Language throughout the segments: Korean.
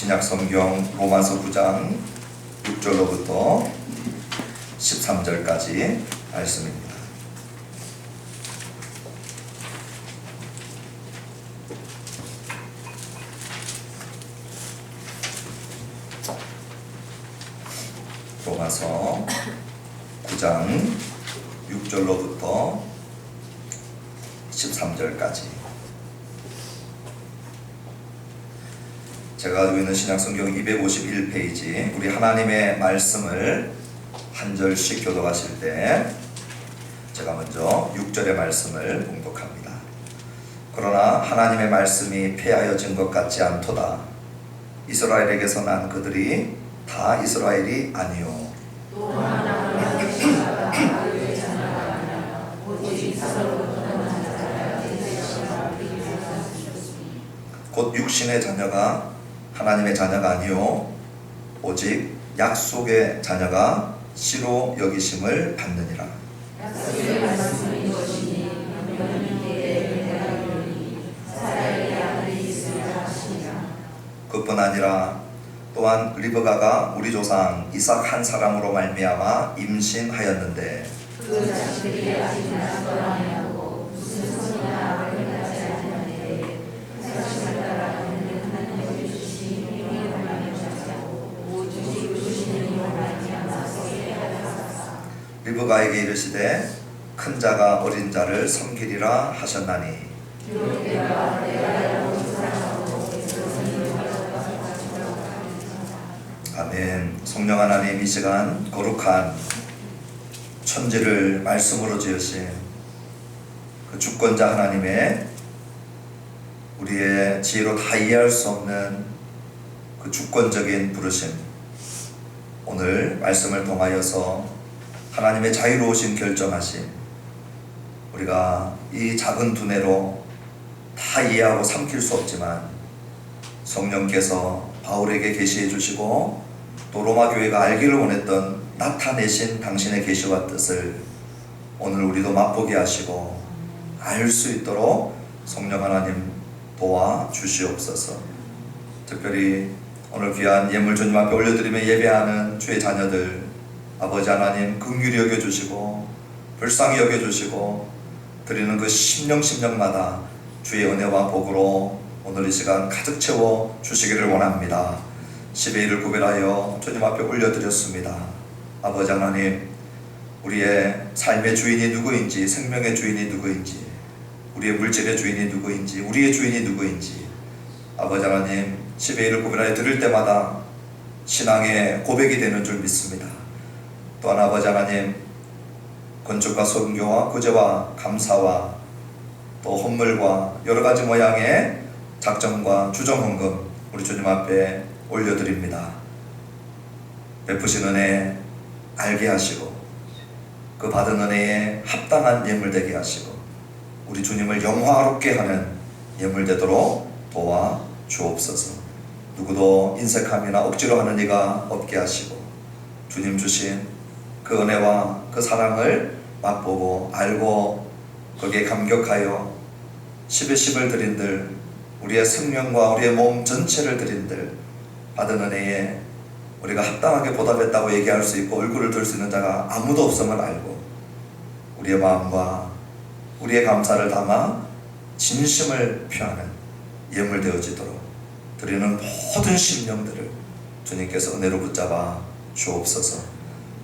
신약성경 로마서 9장 6절로부터 13절까지 말씀입니다. 로마서 9장 6절로부터 13절까지. 제가 가지고 있는 신약성경 251페이지, 우리 하나님의 말씀을 한 절씩 교독하실 때 제가 먼저 6절의 말씀을 봉독합니다. 그러나 하나님의 말씀이 폐하여진 것 같지 않도다. 이스라엘에게서 난 그들이 다 이스라엘이 아니요 곧 육신의 자녀가 하나님의 자녀가 아니요 오직 약속의 자녀가 씨로 여기심을 받느니라. 그뿐 아니라 또한 리브가가 우리 조상 이삭 한 사람으로 말미암아 임신하였는데 그 자식들이 아직 낳았거나 하고 무슨 소리나 아버지가 하지 않았는데 그 자식을 따라 하나님의 주신 힘이 말미암고 오직 주시는 힘을 말미암아 서게 하셨사. 리브가에게 이르시되 큰 자가 어린 자를 섬기리라 하셨나니 아멘. 성령 하나님, 이 시간 거룩한 천지를 말씀으로 지으신 그 주권자 하나님의 우리의 지혜로 다 이해할 수 없는 그 주권적인 부르심, 오늘 말씀을 통하여서 하나님의 자유로우신 결정하심, 우리가 이 작은 두뇌로 다 이해하고 삼킬 수 없지만 성령께서 바울에게 계시해 주시고 또 로마 교회가 알기를 원했던 나타내신 당신의 계시와 뜻을 오늘 우리도 맛보게 하시고 알 수 있도록 성령 하나님 도와 주시옵소서. 특별히 오늘 귀한 예물 주님 앞에 올려드리며 예배하는 주의 자녀들, 아버지 하나님 긍휼히 여겨주시고 불쌍히 여겨주시고 드리는 그 심령마다 주의 은혜와 복으로 오늘 이 시간 가득 채워 주시기를 원합니다. 10의 1을 구별하여 주님 앞에 올려드렸습니다. 아버지 하나님, 우리의 삶의 주인이 누구인지, 생명의 주인이 누구인지, 우리의 물질의 주인이 누구인지, 우리의 주인이 누구인지 아버지 하나님 10의 1을 구별하여 드릴 때마다 신앙의 고백이 되는 줄 믿습니다. 또한 아버지 하나님, 건축과 선교와 구제와 감사와 또 헌물과 여러가지 모양의 작정과 주정헌금 우리 주님 앞에 올려드립니다. 베푸신 은혜 알게 하시고 그 받은 은혜에 합당한 예물 되게 하시고 우리 주님을 영화롭게 하는 예물 되도록 도와 주옵소서. 누구도 인색함이나 억지로 하는 이가 없게 하시고 주님 주신 그 은혜와 그 사랑을 맛보고 알고 거기에 감격하여 10의 10을 드린들, 우리의 생명과 우리의 몸 전체를 드린들 받은 은혜에 우리가 합당하게 보답했다고 얘기할 수 있고 얼굴을 들 수 있는 자가 아무도 없음을 알고 우리의 마음과 우리의 감사를 담아 진심을 표하는 예물 되어지도록 드리는 모든 심령들을 주님께서 은혜로 붙잡아 주옵소서.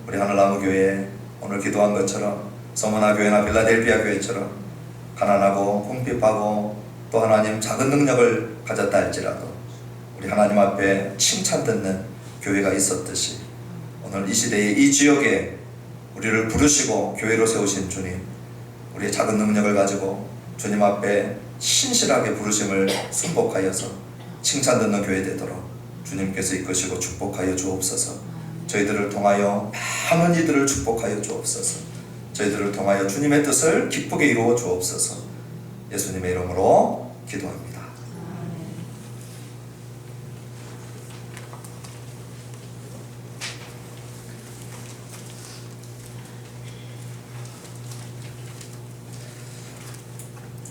우리 하늘나무교회 오늘 기도한 것처럼 서머나 교회나 빌라델피아 교회처럼 가난하고 궁핍하고 또 하나님 작은 능력을 가졌다 할지라도 우리 하나님 앞에 칭찬 듣는 교회가 있었듯이 오늘 이 시대에 이 지역에 우리를 부르시고 교회로 세우신 주님, 우리의 작은 능력을 가지고 주님 앞에 신실하게 부르심을 순복하여서 칭찬 듣는 교회 되도록 주님께서 이끄시고 축복하여 주옵소서. 저희들을 통하여 많은 이들을 축복하여 주옵소서. 저희들을 통하여 주님의 뜻을 기쁘게 이루어 주옵소서. 예수님의 이름으로 기도합니다.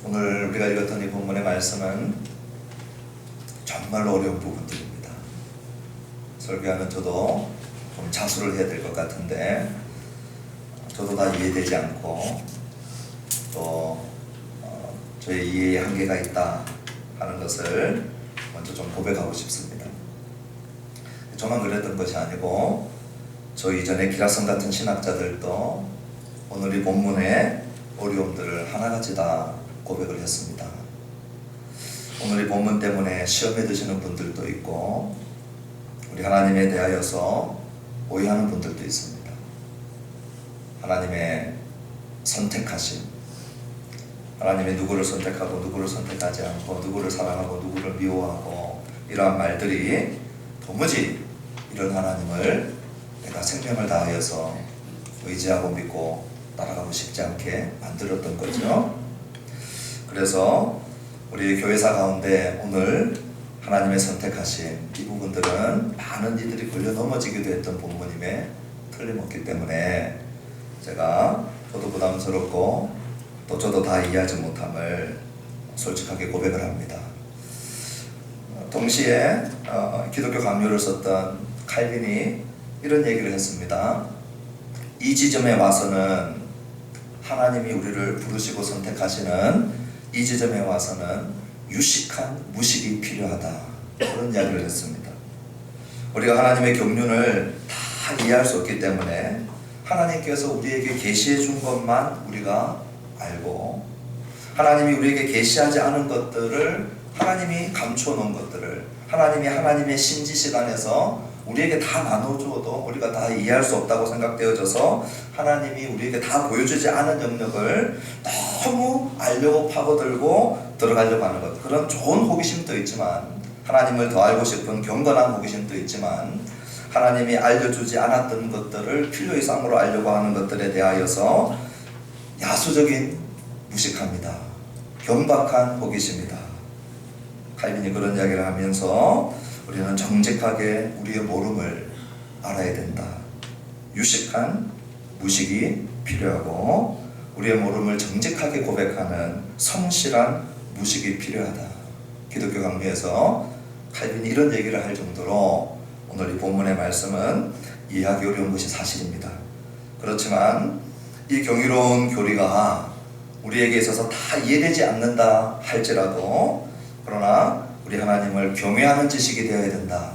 오늘 우리가 읽었던 이 본문의 말씀은 정말로 어려운 부분들입니다. 설교하는 저도 좀 자수를 해야 될 것 같은데 저도 다 이해되지 않고 또 저의 이해에 한계가 있다 하는 것을 먼저 좀 고백하고 싶습니다. 저만 그랬던 것이 아니고 저 이전에 기라성 같은 신학자들도 오늘 이 본문의 어려움들을 하나같이 다 고백을 했습니다. 오늘 이 본문 때문에 시험에 드시는 분들도 있고 우리 하나님에 대하여서 오해하는 분들도 있습니다. 하나님의 선택하심, 하나님이 누구를 선택하고 누구를 선택하지 않고 누구를 사랑하고 누구를 미워하고 이러한 말들이 도무지 이런 하나님을 내가 생명을 다하여서 의지하고 믿고 따라가고 싶지 않게 만들었던 거죠. 그래서 우리 교회사 가운데 오늘 하나님의 선택하신 이 부분들은 많은 이들이 걸려 넘어지기도 했던 본문임에 틀림없기 때문에 저도 부담스럽고 또 저도 다 이해하지 못함을 솔직하게 고백을 합니다. 동시에 기독교 강요를 썼던 칼빈이 이런 얘기를 했습니다. 이 지점에 와서는 하나님이 우리를 부르시고 선택하시는 이 지점에 와서는 유식한 무식이 필요하다, 그런 이야기를 했습니다. 우리가 하나님의 경륜을 다 이해할 수 없기 때문에 하나님께서 우리에게 계시해 준 것만 우리가 알고 하나님이 우리에게 계시하지 않은 것들을 하나님이 감추어 놓은 것들을 하나님의 신지식 안에서 우리에게 다 나눠줘도 우리가 다 이해할 수 없다고 생각되어져서 하나님이 우리에게 다 보여주지 않은 영역을 너무 알려고 파고들고 들어가려고 하는 것, 그런 좋은 호기심도 있지만 하나님을 더 알고 싶은 경건한 호기심도 있지만 하나님이 알려주지 않았던 것들을 필요 이상으로 알려고 하는 것들에 대하여서 야수적인 무식합니다. 경박한 호기심이다. 칼빈이 그런 이야기를 하면서 우리는 정직하게 우리의 모름을 알아야 된다. 유식한 무식이 필요하고 우리의 모름을 정직하게 고백하는 성실한 무식이 필요하다. 기독교 강요에서 칼빈이 이런 얘기를 할 정도로 오늘 이 본문의 말씀은 이해하기 어려운 것이 사실입니다. 그렇지만 이 경이로운 교리가 우리에게 있어서 다 이해되지 않는다 할지라도 그러나 우리 하나님을 경외하는 지식이 되어야 된다.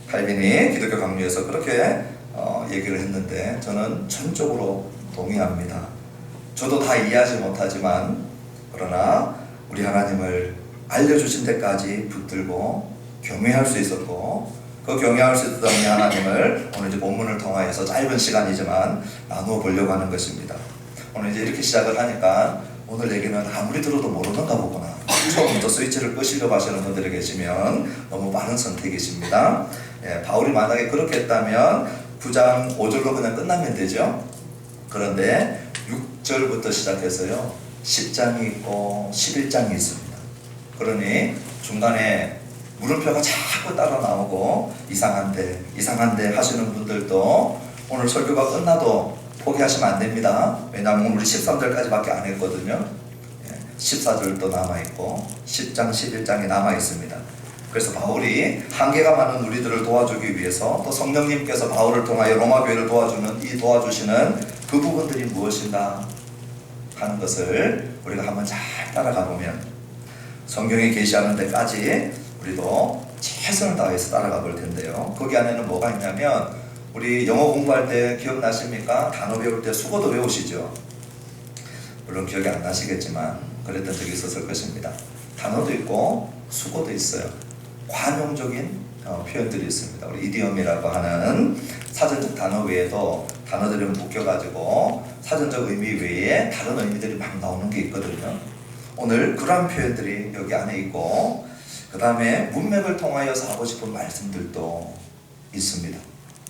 칼빈이 기독교 강요에서 그렇게 얘기를 했는데 저는 전적으로 동의합니다. 저도 다 이해하지 못하지만 그러나 우리 하나님을 알려주신 데까지 붙들고 경외할 수 있었고 그 경외할 수 있었던 우리 하나님을 오늘 이제 본문을 통하여서 짧은 시간이지만 나누어 보려고 하는 것입니다. 오늘 이제 이렇게 시작을 하니까 오늘 얘기는 아무리 들어도 모르는가 보구나. 처음부터 스위치를 끄시려고 하시는 분들이 계시면 너무 빠른 선택이십니다. 바울이 만약에 그렇게 했다면 9장 5절로 그냥 끝나면 되죠. 그런데 6절부터 시작해서요 10장이 있고 11장이 있습니다. 그러니 중간에 물음표가 자꾸 따라 나오고 이상한데 하시는 분들도 오늘 설교가 끝나도 포기하시면 안 됩니다. 왜냐하면 우리 13절까지밖에 안 했거든요. 14절도 남아있고 10장 11장이 남아있습니다. 그래서 바울이 한계가 많은 우리들을 도와주기 위해서 또 성령님께서 바울을 통하여 로마교회를 도와주시는 그 부분들이 무엇인가 하는 것을 우리가 한번 잘 따라가 보면 성경에 계시하는 데까지 우리도 최선을 다해서 따라가 볼 텐데요. 거기 안에는 뭐가 있냐면 우리 영어 공부할 때 기억나십니까? 단어 배울 때 수고도 외우시죠? 물론 기억이 안 나시겠지만 그랬던 적이 있었을 것입니다. 단어도 있고 수고도 있어요. 관용적인 표현들이 있습니다. 우리 이디엄이라고 하는 사전적 단어 외에도 단어들이 묶여가지고 사전적 의미 외에 다른 의미들이 막 나오는 게 있거든요. 오늘 그러한 표현들이 여기 안에 있고 그 다음에 문맥을 통하여서 하고 싶은 말씀들도 있습니다.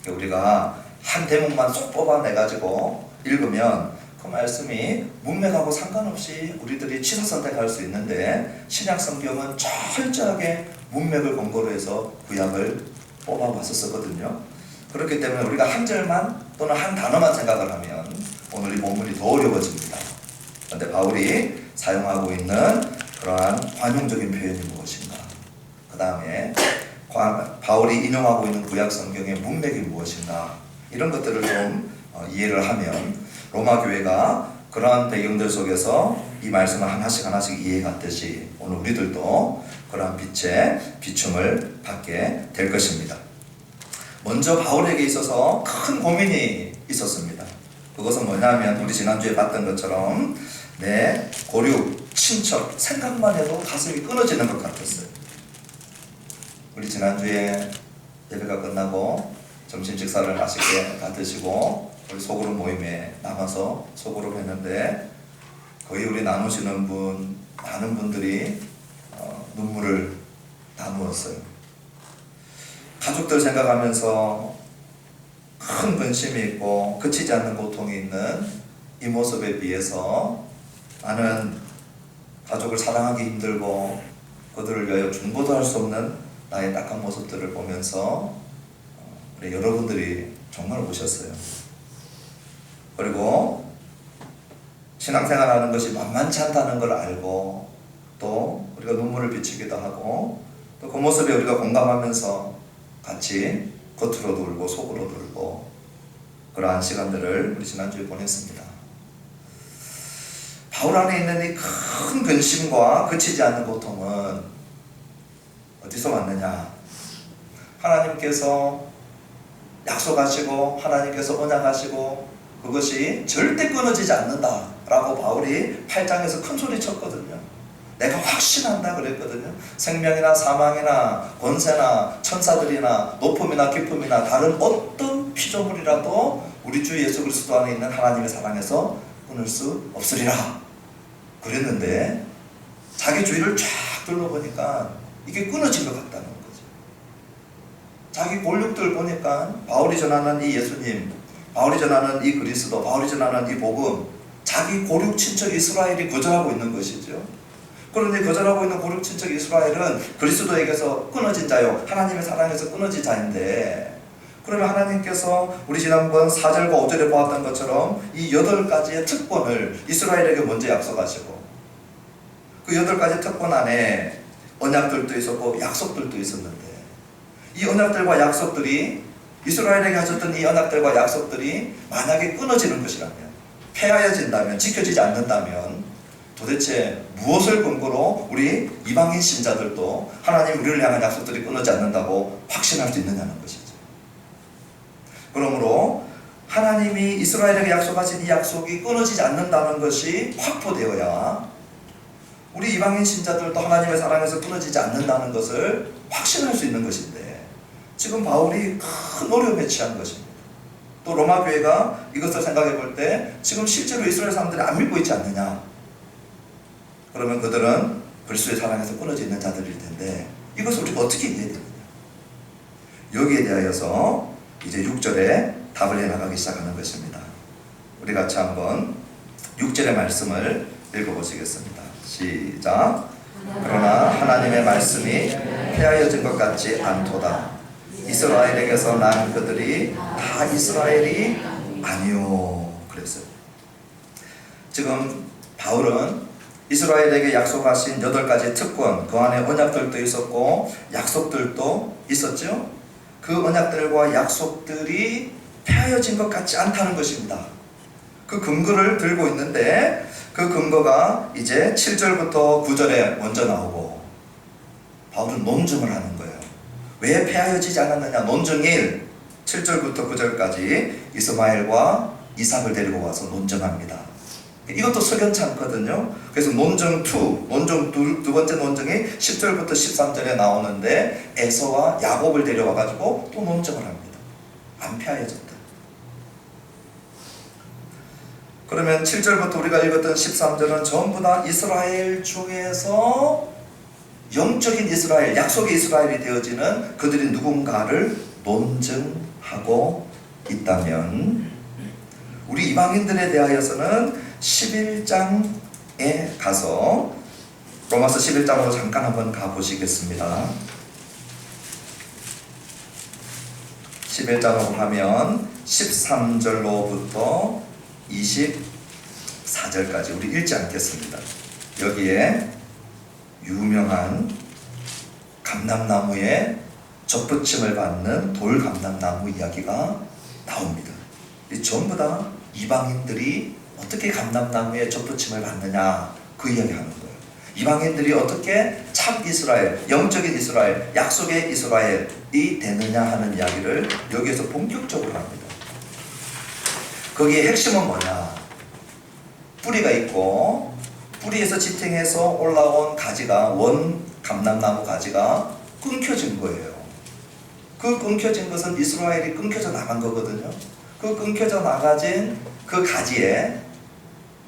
우리가 한 대목만 쏙 뽑아내가지고 읽으면 그 말씀이 문맥하고 상관없이 우리들이 취사 선택할 수 있는데 신약 성경은 철저하게 문맥을 근거로 해서 구약을 뽑아왔었거든요. 그렇기 때문에 우리가 한 절만 또는 한 단어만 생각을 하면 오늘 이 본문이 더 어려워집니다. 그런데 바울이 사용하고 있는 그러한 관용적인 표현이 무엇인가, 그 다음에 바울이 인용하고 있는 구약 성경의 문맥이 무엇인가, 이런 것들을 좀 이해를 하면 로마 교회가 그러한 배경들 속에서 이 말씀을 하나씩 이해했듯이 오늘 우리들도 그러한 빛의 비춤을 받게 될 것입니다. 먼저 바울에게 있어서 큰 고민이 있었습니다. 그것은 뭐냐면 우리 지난주에 봤던 것처럼 내 고륙, 친척 생각만 해도 가슴이 끊어지는 것 같았어요. 우리 지난주에 예배가 끝나고 점심 식사를 맛있게 다 드시고 우리 소그룹 모임에 남아서 소그룹 했는데 거의 우리 나누시는 많은 분들이 눈물을 나누었어요. 가족들 생각하면서 큰 근심이 있고 그치지 않는 고통이 있는 이 모습에 비해서 나는 가족을 사랑하기 힘들고 그들을 위하여 중보도 할 수 없는 나의 딱한 모습들을 보면서 우리 여러분들이 정말 우셨어요. 그리고 신앙생활하는 것이 만만치 않다는 걸 알고 또 우리가 눈물을 비치기도 하고 또 그 모습에 우리가 공감하면서 같이 겉으로도 울고 속으로도 울고 그러한 시간들을 우리 지난주에 보냈습니다. 바울 안에 있는 이 큰 근심과 그치지 않는 고통은 어디서 왔느냐? 하나님께서 약속하시고 하나님께서 언약하시고 그것이 절대 끊어지지 않는다라고 바울이 8장에서 큰 소리 쳤거든요. 내가 확신한다 그랬거든요. 생명이나 사망이나 권세나 천사들이나 높음이나 깊음이나 다른 어떤 피조물이라도 우리 주 예수 그리스도 안에 있는 하나님의 사랑에서 끊을 수 없으리라 그랬는데 자기 주위를 쫙 둘러보니까 이게 끊어진 것 같다는 거죠. 자기 권력들 보니까 바울이 전하는 이 예수님, 바울이 전하는 이 그리스도, 바울이 전하는 이 복음, 자기 고륙 친척 이스라엘이 거절하고 있는 것이죠. 그런데 거절하고 있는 고륙 친척 이스라엘은 그리스도에게서 끊어진 자요, 하나님의 사랑에서 끊어진 자인데, 그러면 하나님께서 우리 지난번 4절과 5절에 보았던 것처럼 이 8가지의 특권을 이스라엘에게 먼저 약속하시고 그 8가지 특권 안에 언약들도 있었고 약속들도 있었는데 이 언약들과 약속들이 이스라엘에게 하셨던 이 언약들과 약속들이 만약에 끊어지는 것이라면, 폐하여진다면, 지켜지지 않는다면 도대체 무엇을 근거로 우리 이방인 신자들도 하나님 우리를 향한 약속들이 끊어지지 않는다고 확신할 수 있느냐는 것이죠. 그러므로 하나님이 이스라엘에게 약속하신 이 약속이 끊어지지 않는다는 것이 확보되어야 우리 이방인 신자들도 하나님의 사랑에서 끊어지지 않는다는 것을 확신할 수 있는 것인데 지금 바울이 큰 어려움에 처한 것입니다. 또 로마 교회가 이것을 생각해 볼 때 지금 실제로 이스라엘 사람들이 안 믿고 있지 않느냐? 그러면 그들은 그리스도의 사랑에서 끊어져 있는 자들일 텐데 이것을 우리가 어떻게 이해해야 되느냐? 여기에 대하여서 이제 6절에 답을 해나가기 시작하는 것입니다. 우리 같이 한번 6절의 말씀을 읽어보시겠습니다. 시작. 그러나 하나님의 말씀이 폐하여진 것 같지 않도다. 이스라엘에게서 난 그들이 다 이스라엘이 아니요. 그랬어요. 지금 바울은 이스라엘에게 약속하신 8가지 특권, 그 안에 언약들도 있었고 약속들도 있었죠. 그 언약들과 약속들이 폐하여진 것 같지 않다는 것입니다. 그 근거를 들고 있는데 그 근거가 이제 7절부터 9절에 먼저 나오고 바울은 논증을 하는 거예요. 왜 폐하여지지 않았느냐? 논증 1, 7절부터 9절까지 이스마엘과 이삭을 데리고 와서 논증합니다. 이것도 석연치 않거든요. 그래서 논증 2, 논증 두 번째 논증이 10절부터 13절에 나오는데 에서와 야곱을 데려와가지고 또 논증을 합니다. 안 폐하여졌다. 그러면 7절부터 우리가 읽었던 13절은 전부 다 이스라엘 중에서 영적인 이스라엘, 약속의 이스라엘이 되어지는 그들이 누군가를 논증하고 있다면 우리 이방인들에 대하여서는 11장에 가서 로마서 11장으로 잠깐 한번 가보시겠습니다. 11장으로 가면 13절로부터 24절까지 우리 읽지 않겠습니다. 여기에 유명한 감람나무의 접붙임을 받는 돌감람나무 이야기가 나옵니다. 이 전부 다 이방인들이 어떻게 감람나무에 접붙임을 받느냐 그 이야기하는 거예요. 이방인들이 어떻게 참 이스라엘, 영적인 이스라엘, 약속의 이스라엘이 되느냐 하는 이야기를 여기에서 본격적으로 합니다. 거기에 핵심은 뭐냐? 뿌리가 있고 뿌리에서 지탱해서 올라온 가지가 원 감람나무 가지가 끊겨진 거예요. 그 끊겨진 것은 이스라엘이 끊겨져 나간 거거든요. 그 끊겨져 나가진 그 가지에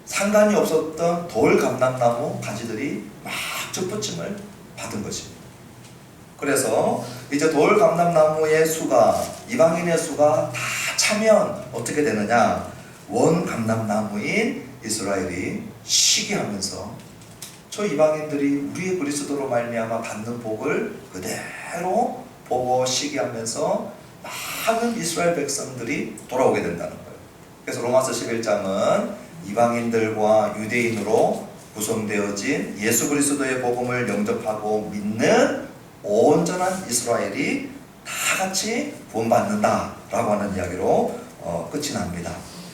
상관이 없었던 돌 감람나무 가지들이 막 접붙임을 받은 것입니다. 그래서 이제 돌 감람나무의 수가 이방인의 수가 다 차면 어떻게 되느냐? 원 감람나무인 이스라엘이 시기하면서 저 이방인들이 우리의 그리스도로 말미암아 받는 복을 그대로 보고 시기하면서 많은 이스라엘 백성들이 돌아오게 된다는 거예요. 그래서 로마서 11장은 이방인들과 유대인으로 구성되어진 예수 그리스도의 복음을 영접하고 믿는 온전한 이스라엘이 다 같이 구원받는다라고 하는 이야기로 끝이 납니다.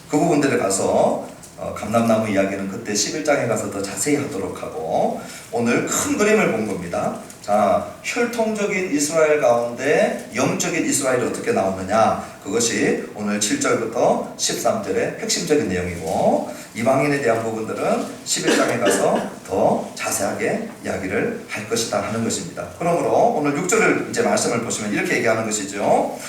그 부분들에 가서 감람나무 이야기는 그때 11장에 가서 더 자세히 하도록 하고 오늘 큰 그림을 본 겁니다. 자, 혈통적인 이스라엘 가운데 영적인 이스라엘이 어떻게 나오느냐 그것이 오늘 7절부터 13절의 핵심적인 내용이고 이방인에 대한 부분들은 11장에 가서 더 자세하게 이야기를 할 것이다 하는 것입니다. 그러므로 오늘 6절을 이제 말씀을 보시면 이렇게 얘기하는 것이죠.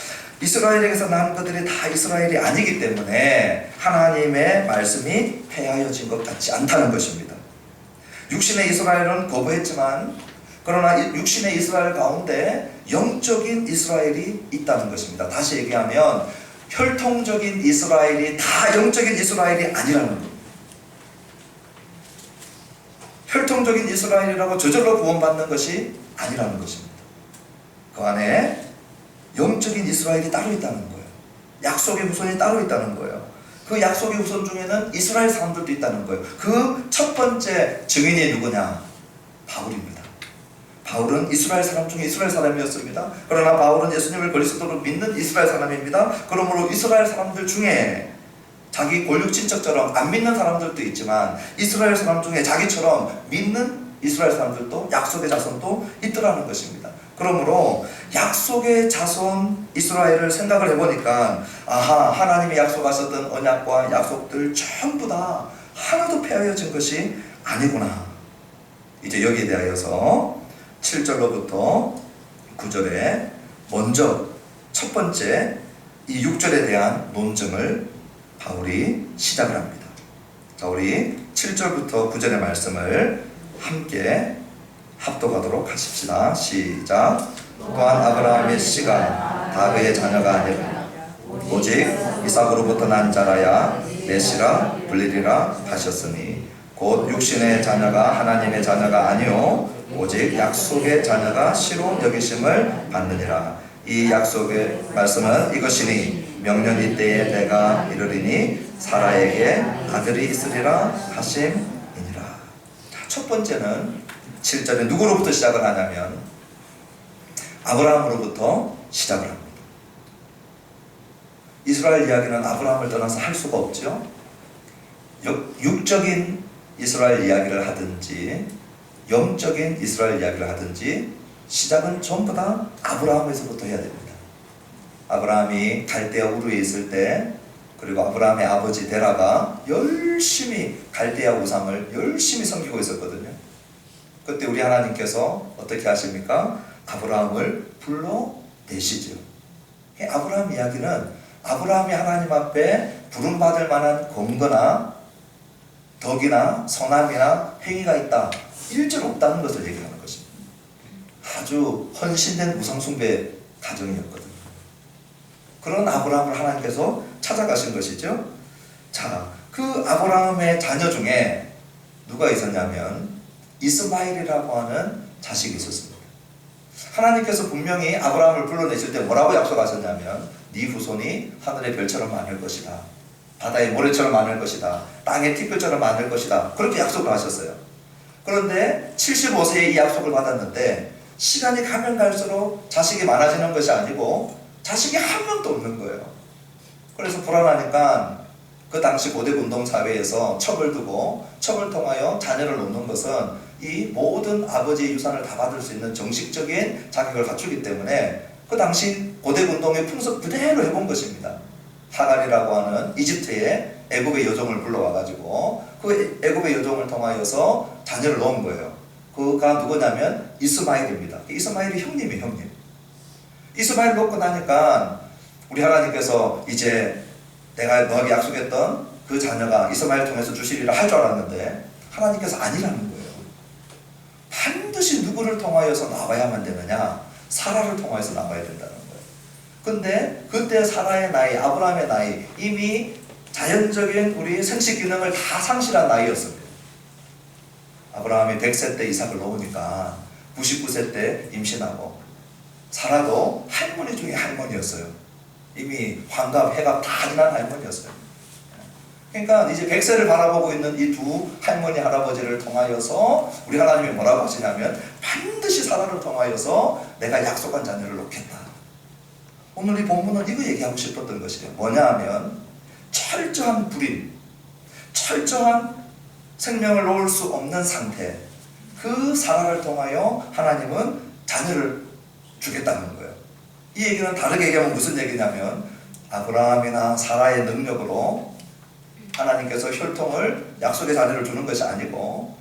이스라엘에게서 난 그들이 다 이스라엘이 아니기 때문에 하나님의 말씀이 폐하여진 것 같지 않다는 것입니다. 육신의 이스라엘은 거부했지만 그러나 육신의 이스라엘 가운데 영적인 이스라엘이 있다는 것입니다. 다시 얘기하면 혈통적인 이스라엘이 다 영적인 이스라엘이 아니라는 겁니다. 혈통적인 이스라엘이라고 저절로 구원받는 것이 아니라는 것입니다. 그 안에 영적인 이스라엘이 따로 있다는 거예요. 약속의 후손이 따로 있다는 거예요. 그 약속의 후손 중에는 이스라엘 사람들도 있다는 거예요. 그 첫 번째 증인이 누구냐? 바울입니다. 바울은 이스라엘 사람 중에 이스라엘 사람이었습니다. 그러나 바울은 예수님을 그리스도로 믿는 이스라엘 사람입니다. 그러므로 이스라엘 사람들 중에 자기 골육 친척처럼 안 믿는 사람들도 있지만 이스라엘 사람 중에 자기처럼 믿는 이스라엘 사람들도 약속의 자손도 있더라는 것입니다. 그러므로 약속의 자손 이스라엘을 생각을 해보니까 아하, 하나님이 약속하셨던 언약과 약속들 전부 다 하나도 폐하여진 것이 아니구나. 이제 여기에 대하여서 7절로부터 9절에 먼저 첫 번째 이 6절에 대한 논증을 바울이 시작을 합니다. 자, 우리 7절부터 9절의 말씀을 함께 합독하도록 하십시다. 시작. 또한 아브라함의 씨가 다 그의 자녀가 아니라 오직 이삭으로부터 난 자라야 내 씨라 불리리라 하셨으니 곧 육신의 자녀가 하나님의 자녀가 아니요 오직 약속의 자녀가 씨로 여기심을 받느니라. 이 약속의 말씀은 이것이니 명년 이때에 내가 이르리니 사라에게 아들이 있으리라 하심이니라. 첫 번째는 7절에 누구로부터 시작을 하냐면 아브라함으로부터 시작을 합니다. 이스라엘 이야기는 아브라함을 떠나서 할 수가 없죠. 육적인 이스라엘 이야기를 하든지 영적인 이스라엘 이야기를 하든지 시작은 전부 다 아브라함에서부터 해야 됩니다. 아브라함이 갈대아 우르에 있을 때 그리고 아브라함의 아버지 데라가 열심히 갈대아 우상을 열심히 섬기고 있었거든요. 그때 우리 하나님께서 어떻게 하십니까? 아브라함을 불러내시죠. 아브라함 이야기는 아브라함이 하나님 앞에 부름받을 만한 권거나 덕이나 선함이나 행위가 있다. 일절 없다는 것을 얘기하는 것입니다. 아주 헌신된 우상숭배 가정이었거든요. 그런 아브라함을 하나님께서 찾아가신 것이죠. 자, 그 아브라함의 자녀 중에 누가 있었냐면 이스마엘이라고 하는 자식이 있었습니다. 하나님께서 분명히 아브라함을 불러내실 때 뭐라고 약속하셨냐면 네 후손이 하늘의 별처럼 많을 것이다. 바다의 모래처럼 많을 것이다. 땅의 티끌처럼 많을 것이다. 그렇게 약속을 하셨어요. 그런데 75세에 이 약속을 받았는데 시간이 가면 갈수록 자식이 많아지는 것이 아니고 자식이 한 명도 없는 거예요. 그래서 불안하니까 그 당시 고대 운동 사회에서 첩을 두고 첩을 통하여 자녀를 놓는 것은 이 모든 아버지의 유산을 다 받을 수 있는 정식적인 자격을 갖추기 때문에 그 당시 고대 운동의 풍습 그대로 해본 것입니다. 하갈이라고 하는 이집트의 애굽의 여종을 불러와가지고 그 애굽의 여종을 통하여서 자녀를 놓은 거예요. 그가 누구냐면 이스마엘입니다. 이스마엘이 형님이에요, 형님. 이스마엘 놓고 나니까 우리 하나님께서 이제 내가 너에게 약속했던 그 자녀가 이스마엘 통해서 주시리라 할 줄 알았는데 하나님께서 아니라는 거예요. 반드시 누구를 통하여서 나와야만 되느냐? 사라를 통하여서 나와야 된다는 거예요. 근데 그때 사라의 나이, 아브라함의 나이 이미 자연적인 우리 생식 기능을 다 상실한 나이였습니다. 아브라함이 100세 때 이삭을 놓으니까 99세 때 임신하고 사라도 할머니 중에 할머니였어요. 이미 환갑, 해갑 다 지난 할머니였어요. 그러니까 이제 100세를 바라보고 있는 이 두 할머니, 할아버지를 통하여서 우리 하나님이 뭐라고 하시냐면 반드시 사라를 통하여서 내가 약속한 자녀를 놓겠다. 오늘 이 본문은 이거 얘기하고 싶었던 것이에요. 뭐냐 하면 철저한 불임, 철저한 생명을 놓을 수 없는 상태, 그 사라를 통하여 하나님은 자녀를 주겠다는 거예요. 이 얘기는 다르게 얘기하면 무슨 얘기냐면 아브라함이나 사라의 능력으로 하나님께서 혈통을 약속의 자녀를 주는 것이 아니고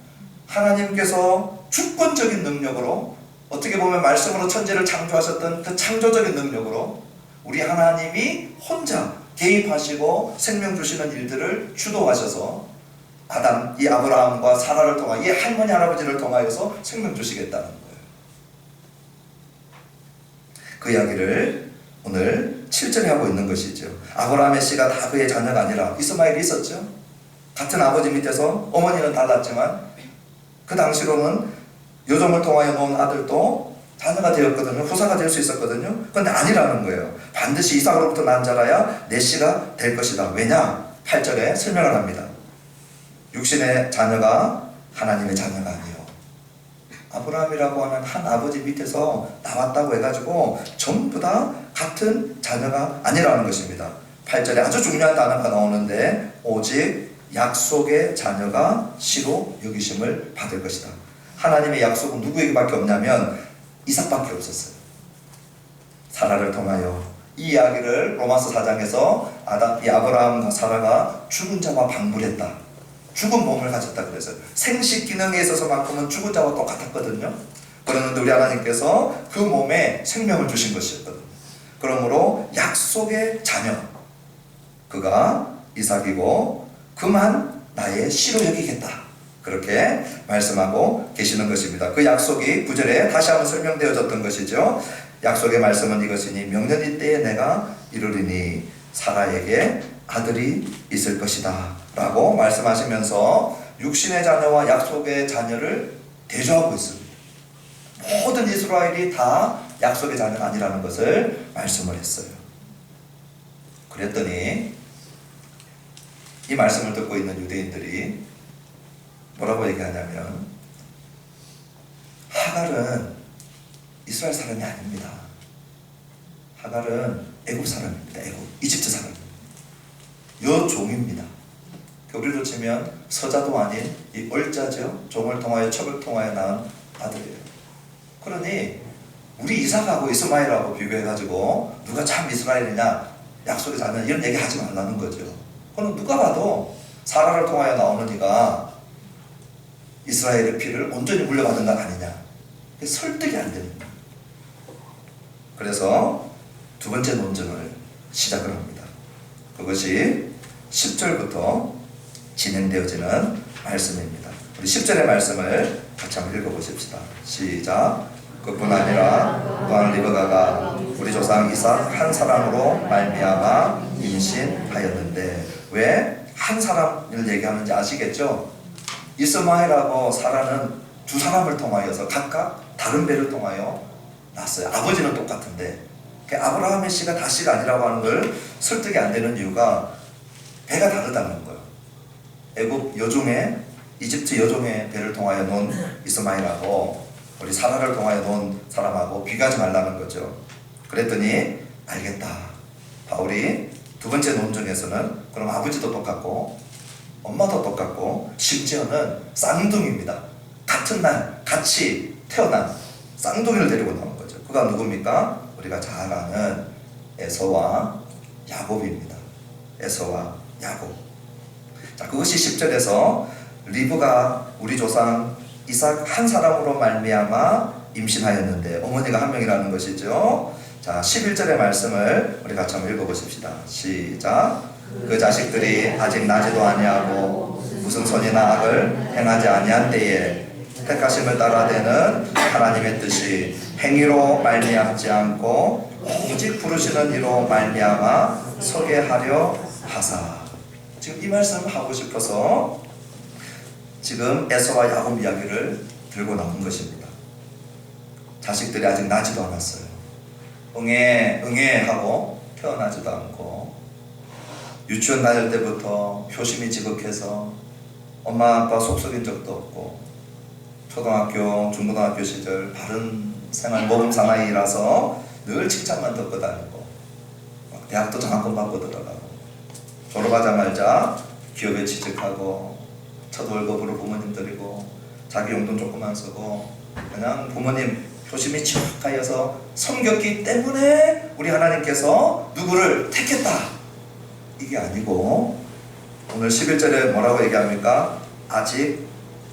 하나님께서 주권적인 능력으로 어떻게 보면 말씀으로 천지를 창조하셨던 그 창조적인 능력으로 우리 하나님이 혼자 개입하시고 생명 주시는 일들을 주도하셔서 이 아브라함과 사라를 통하여 이 할머니 할아버지를 통하여서 생명 주시겠다는 거예요. 그 이야기를 오늘 7절에 하고 있는 것이죠. 아브라함의 씨가 다 그의 자녀가 아니라 이스마엘이 있었죠. 같은 아버지 밑에서 어머니는 달랐지만 그 당시로는 여종을 통하여 놓은 아들도 자녀가 되었거든요. 후사가 될 수 있었거든요. 그런데 아니라는 거예요. 반드시 이삭으로부터 난 자라야 내 씨가 될 것이다. 왜냐? 8절에 설명을 합니다. 육신의 자녀가 하나님의 자녀가 아니요 아브라함이라고 하는 한 아버지 밑에서 나왔다고 해가지고 전부 다 같은 자녀가 아니라는 것입니다. 8절에 아주 중요한 단어가 나오는데 오직 약속의 자녀가 씨로 여기심을 받을 것이다. 하나님의 약속은 누구에게밖에 없냐면 이삭밖에 없었어요. 사라를 통하여 이 이야기를 로마서 4장에서 이 아브라함과 사라가 죽은 자와 방불했다. 죽은 몸을 가졌다 그래서 생식 기능에 있어서만큼은 죽은 자와 똑같았거든요. 그러는데 우리 하나님께서 그 몸에 생명을 주신 것이었거든요. 그러므로 약속의 자녀 그가 이삭이고 그만 나의 씨로 여기겠다. 그렇게 말씀하고 계시는 것입니다. 그 약속이 9절에 다시 한번 설명되어졌던 것이죠. 약속의 말씀은 이것이니 명년이 때에 내가 이루리니 사라에게 아들이 있을 것이다 라고 말씀하시면서 육신의 자녀와 약속의 자녀를 대조하고 있습니다. 모든 이스라엘이 다 약속의 자녀가 아니라는 것을 말씀을 했어요. 그랬더니 이 말씀을 듣고 있는 유대인들이 뭐라고 얘기하냐면 하갈은 이스라엘 사람이 아닙니다. 하갈은 애굽 사람입니다. 이집트 사람입니다. 여종입니다. 우리로 치면 서자도 아닌 이 얼자죠. 종을 통하여 첩을 통하여 낳은 아들이에요. 그러니 우리 이삭하고 이스마엘하고 비교해가지고 누가 참 이스라엘이냐 약속의 자녀 이런 얘기 하지 말라는 거죠. 그럼 누가 봐도 사라를 통하여 나오는 이가 이스라엘의 피를 온전히 물려받은 것 아니냐. 설득이 안 됩니다. 그래서 두 번째 논쟁을 시작을 합니다. 그것이 10절부터 진행되어지는 말씀입니다. 우리 10절의 말씀을 같이 한번 읽어보십시다. 시작. 그뿐 아니라 또한 리브가가 우리 조상 이삭 한 사람으로 말미암아 임신하였는데 왜 한 사람을 얘기하는지 아시겠죠? 이스마엘하고 사라는 두 사람을 통하여서 각각 다른 배를 통하여 낳았어요. 아버지는 똑같은데 아브라함의 씨가 다 씨가 아니라고 하는 걸 설득이 안 되는 이유가 배가 다르다는 거예요. 애굽 여종의 이집트 여종의 배를 통하여 놓은 이스마엘하고 우리 사라를 통하여 놓은 사람하고 비교하지 말라는 거죠. 그랬더니 알겠다. 바울이 두 번째 논 중에서는 그럼 아버지도 똑같고 엄마도 똑같고 심지어는 쌍둥이입니다. 같은 날 같이 태어난 쌍둥이를 데리고 나온 거죠. 그가 누굽니까? 우리가 잘 아는 에서와 야곱입니다. 에서와 야곱. 자, 그것이 10절에서 리브가 우리 조상 이삭 한 사람으로 말미암아 임신하였는데 어머니가 한 명이라는 것이죠. 자, 11절의 말씀을 우리 같이 한번 읽어보십시다. 시작. 그 자식들이 아직 나지도 아니하고 무슨 선이나 악을 행하지 아니한 때에 택하심을 따라되는 하나님의 뜻이 행위로 말미암지 않고 오직 부르시는 이로 말미암아 서게 하려 하사. 지금 이 말씀을 하고 싶어서 지금 에서와 야곱 이야기를 들고 나온 것입니다. 자식들이 아직 나지도 않았어요. 응애 응애 하고 태어나지도 않고 유치원 다닐 때부터 효심이 지극해서 엄마 아빠 속썩인 적도 없고 초등학교 중고등학교 시절 바른 생활 모범 사나이라서 늘 칭찬만 듣고 다니고 대학도 장학금 받고 들어가고 졸업하자마자 기업에 취직하고 첫 월급으로 부모님 드리고 자기 용돈 조금만 쓰고 그냥 부모님 효심이 지극하여서 섬겼기 때문에 우리 하나님께서 누구를 택했다. 이게 아니고 오늘 11절에 뭐라고 얘기합니까? 아직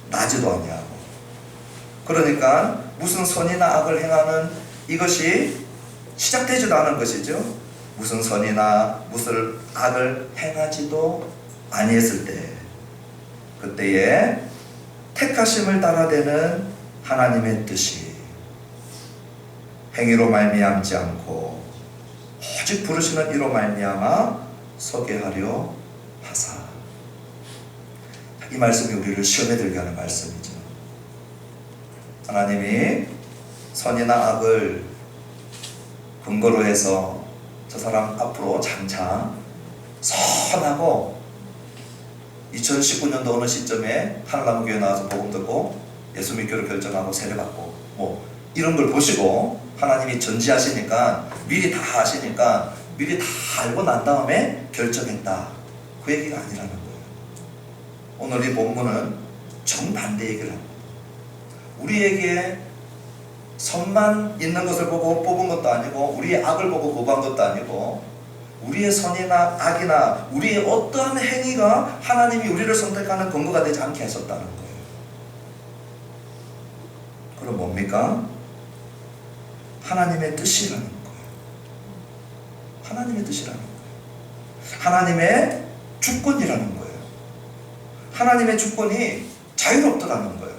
나지도 아니하고. 그러니까 무슨 선이나 악을 행하는 이것이 시작되지도 않은 것이죠. 무슨 선이나 무슨 악을 행하지도 아니했을 때 그때에 택하심을 따라되는 하나님의 뜻이 행위로 말미암지 않고 오직 부르시는 이로 말미암아 서게 하려 하사. 이 말씀이 우리를 시험에 들게 하는 말씀이죠. 하나님이 선이나 악을 근거로 해서 저 사람 앞으로 장차 선하고 2019년도 어느 시점에 하늘나무교회 나와서 복음 듣고 예수 믿기로 결정하고 세례받고 뭐 이런 걸 보시고 하나님이 전지하시니까 미리 다 아시니까 미리 다 알고 난 다음에 결정했다. 그 얘기가 아니라는 거예요. 오늘 이 본문은 정반대 얘기를 합니다. 우리에게 선만 있는 것을 보고 뽑은 것도 아니고 우리의 악을 보고 거부한 것도 아니고 우리의 선이나 악이나 우리의 어떠한 행위가 하나님이 우리를 선택하는 근거가 되지 않게 하셨다는 거예요. 그럼 뭡니까? 하나님의 뜻이라는 거예요. 하나님의 뜻이라는 거예요. 하나님의 주권이라는 거예요. 하나님의 주권이 자유롭더라는 거예요.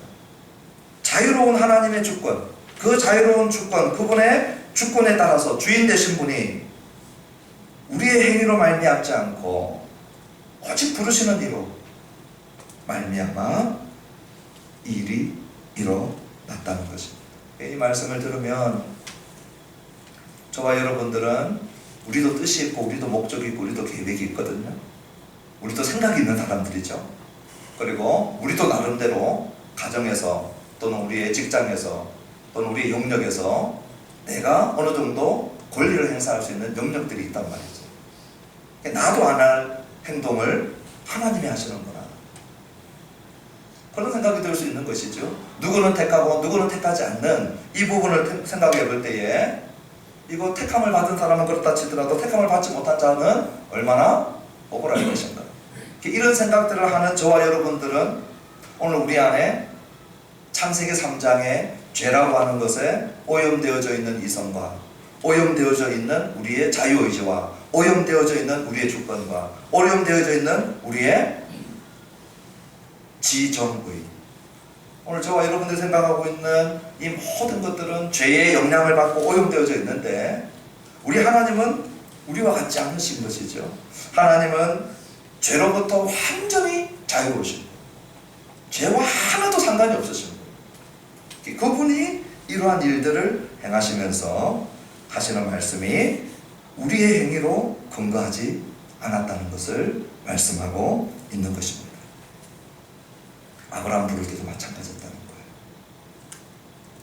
자유로운 하나님의 주권, 그 자유로운 주권, 그분의 주권에 따라서 주인 되신 분이 우리의 행위로 말미암지 않고 오직 부르시는 이로 말미암아 이 일이 일어났다는 것입니다. 이 말씀을 들으면 저와 여러분들은 우리도 뜻이 있고 우리도 목적이 있고 우리도 계획이 있거든요. 우리도 생각이 있는 사람들이죠. 그리고 우리도 나름대로 가정에서 또는 우리의 직장에서 또는 우리의 영역에서 내가 어느 정도 권리를 행사할 수 있는 영역들이 있단 말이죠. 나도 안 할 행동을 하나님이 하시는구나. 그런 생각이 들 수 있는 것이죠. 누구는 택하고 누구는 택하지 않는 이 부분을 생각해 볼 때에 이거 택함을 받은 사람은 그렇다 치더라도 택함을 받지 못한 자는 얼마나 억울할 것인가. 이런 생각들을 하는 저와 여러분들은 오늘 우리 안에 창세기 3장에 죄라고 하는 것에 오염되어져 있는 이성과 오염되어져 있는 우리의 자유의지와 오염되어져 있는 우리의 주권과 오염되어져 있는 우리의 지정의, 오늘 저와 여러분들이 생각하고 있는 이 모든 것들은 죄의 영향을 받고 오염되어져 있는데 우리 하나님은 우리와 같지 않으신 것이죠. 하나님은 죄로부터 완전히 자유로우신 거예요. 죄와 하나도 상관이 없으신 거예요. 그분이 이러한 일들을 행하시면서 하시는 말씀이 우리의 행위로 근거하지 않았다는 것을 말씀하고 있는 것입니다. 아브라함 부를 때도 마찬가지였다는 거예요.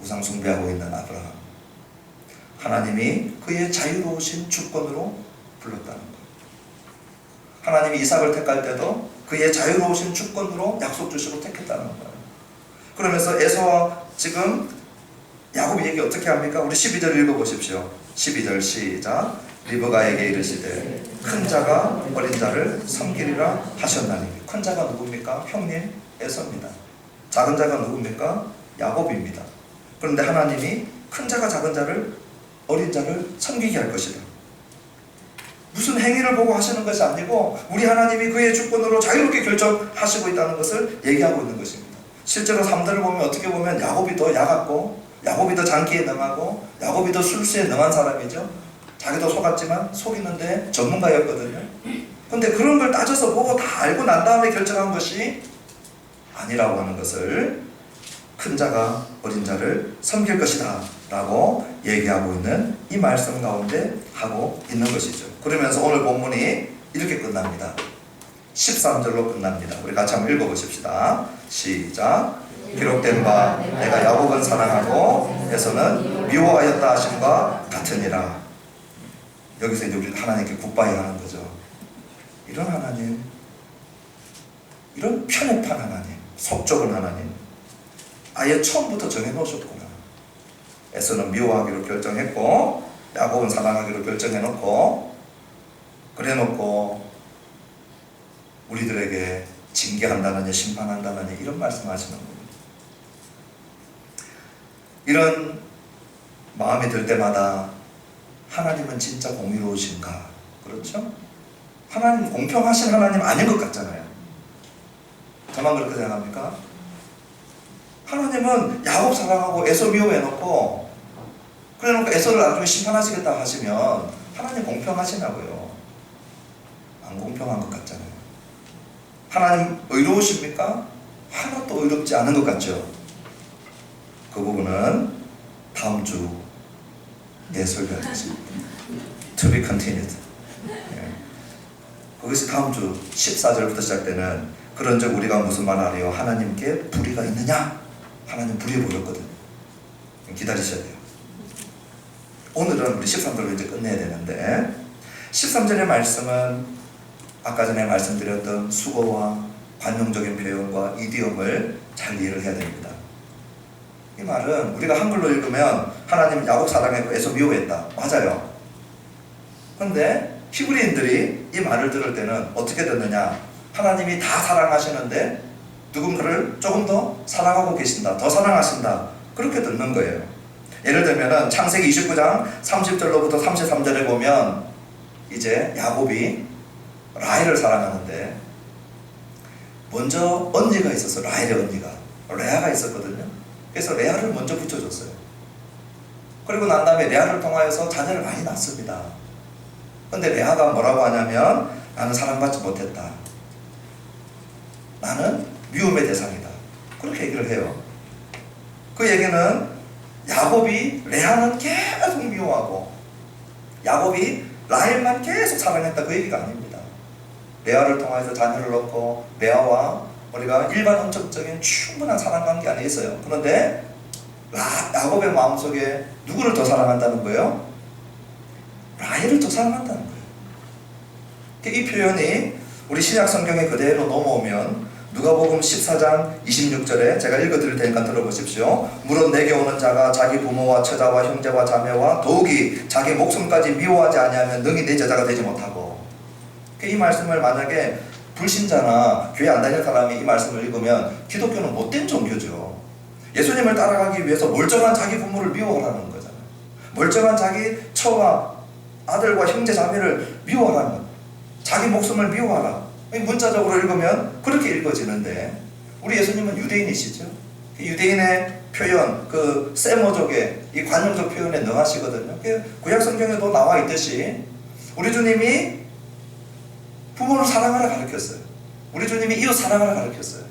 우상 숭배하고 있는 아브라함, 하나님이 그의 자유로우신 주권으로 불렀다는 것. 하나님이 이삭을 택할 때도 그의 자유로우신 주권으로 약속 주시고 택했다는 거예요. 그러면서 에서와 지금 야곱이 얘기 어떻게 합니까? 우리 12절 읽어보십시오. 12절 시작. 리브가에게 이르시되 큰 자가 어린 자를 섬기리라 하셨나니. 큰 자가 누굽니까? 형님 에서입니다. 작은 자가 누굽니까? 야곱입니다. 그런데 하나님이 큰 자가 작은 자를, 어린 자를 섬기게 할 것이다. 무슨 행위를 보고 하시는 것이 아니고 우리 하나님이 그의 주권으로 자유롭게 결정하시고 있다는 것을 얘기하고 있는 것입니다. 실제로 3절을 보면 어떻게 보면 야곱이 더 야같고 야곱이 더 장기에 능하고 야곱이 더 술수에 능한 사람이죠. 자기도 속았지만 속이는데 전문가였거든요. 근데 그런 걸 따져서 보고 다 알고 난 다음에 결정한 것이 아니라고 하는 것을, 큰 자가 어린 자를 섬길 것이다 라고 얘기하고 있는 이 말씀 가운데 하고 있는 것이죠. 그러면서 오늘 본문이 이렇게 끝납니다. 13절로 끝납니다. 우리 같이 한번 읽어보십시다. 시작. 기록된 바 내가 야곱은 사랑하고 에서는 미워하였다 하심과 같으니라. 여기서 이제 우리 하나님께 굿바이 하는 거죠. 이런 하나님, 이런 편협한 하나님, 속좁은 하나님, 아예 처음부터 정해놓으셨구나. 에서는 미워하기로 결정했고 야곱은 사랑하기로 결정해놓고, 그래놓고 우리들에게 징계한다느니 심판한다느니 이런 말씀하시는 겁니다. 이런 마음이 들 때마다 하나님은 진짜 공의로우신가? 그렇죠? 하나님 공평하신 하나님 아닌 것 같잖아요. 저만 그렇게 생각합니까? 하나님은 야곱 사랑하고 에서 미워해놓고 그래놓고 에서를 나중에 심판하시겠다 하시면 하나님 공평하시냐고요? 안 공평한 것 같잖아요. 하나님 의로우십니까? 하나도 의롭지 않은 것 같죠? 그 부분은 다음 주 내 설교하겠습니다. To be continued. 그것이 다음 주 14절부터 시작되는 그런즉 우리가 무슨 말 하리요? 하나님께 불의가 있느냐? 하나님 불의해 보였거든요. 기다리셔야 돼요. 오늘은 우리 13절로 이제 끝내야 되는데 13절의 말씀은 아까 전에 말씀드렸던 수거와 관용적인 표현과 이디엄을 잘 이해를 해야 됩니다. 이 말은 우리가 한글로 읽으면 하나님 야곱 사랑했고 에서 미워했다. 맞아요. 그런데 히브리인들이 이 말을 들을 때는 어떻게 듣느냐? 하나님이 다 사랑하시는데 누군가를 조금 더 사랑하고 계신다. 더 사랑하신다. 그렇게 듣는 거예요. 예를 들면 창세기 29장 30절로부터 33절에 보면 이제 야곱이 라헬을 사랑하는데 먼저 언니가 있어서 라헬의 언니가 레아가 있었거든요. 그래서 레아를 먼저 붙여줬어요. 그리고 난 다음에 레아를 통하여서 자녀를 많이 낳습니다. 근데 레아가 뭐라고 하냐면 나는 사랑받지 못했다. 나는 미움의 대상이다. 그렇게 얘기를 해요. 그 얘기는 야곱이 레아는 계속 미워하고 야곱이 라헬만 계속 사랑했다. 그 얘기가 아닙니다. 레아를 통해서 자녀를 얻고 레아와 우리가 일반 언적적인 충분한 사랑관계 안에 있어요. 그런데 야곱의 마음속에 누구를 더 사랑한다는 거예요? 라헬을 더 사랑한다는 거예요. 이 표현이 우리 신약 성경에 그대로 넘어오면 누가복음 14장 26절에 제가 읽어드릴 테니까 들어보십시오. 물론 내게 오는 자가 자기 부모와 처자와 형제와 자매와 더욱이 자기 목숨까지 미워하지 아니하면 능히 내 제자가 되지 못하고. 이 말씀을 만약에 불신자나 교회 안 다니는 사람이 이 말씀을 읽으면 기독교는 못된 종교죠. 예수님을 따라가기 위해서 멀쩡한 자기 부모를 미워하라는 거잖아요. 멀쩡한 자기 처와 아들과 형제 자매를 미워하라는 거예요. 자기 목숨을 미워하라. 문자적으로 읽으면 그렇게 읽어지는데 우리 예수님은 유대인이시죠. 유대인의 표현, 그 세모족의 이 관용적 표현에 능하시거든요. 구약 성경에도 나와 있듯이 우리 주님이 부모를 사랑하라 가르쳤어요. 우리 주님이 이웃 사랑하라 가르쳤어요.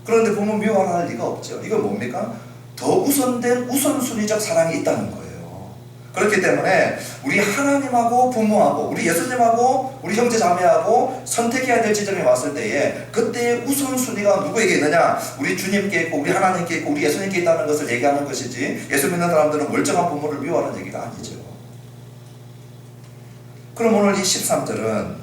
그런데 부모 미워하라 할 리가 없죠. 이건 뭡니까? 더 우선된 우선순위적 사랑이 있다는 거예요. 그렇기 때문에 우리 하나님하고 부모하고 우리 예수님하고 우리 형제 자매하고 선택해야 될 지점이 왔을 때에 그때의 우선순위가 누구에게 있느냐? 우리 주님께 있고 우리 하나님께 있고 우리 예수님께 있다는 것을 얘기하는 것이지, 예수 믿는 사람들은 멀쩡한 부모를 미워하는 얘기가 아니죠. 그럼 오늘 이 13절은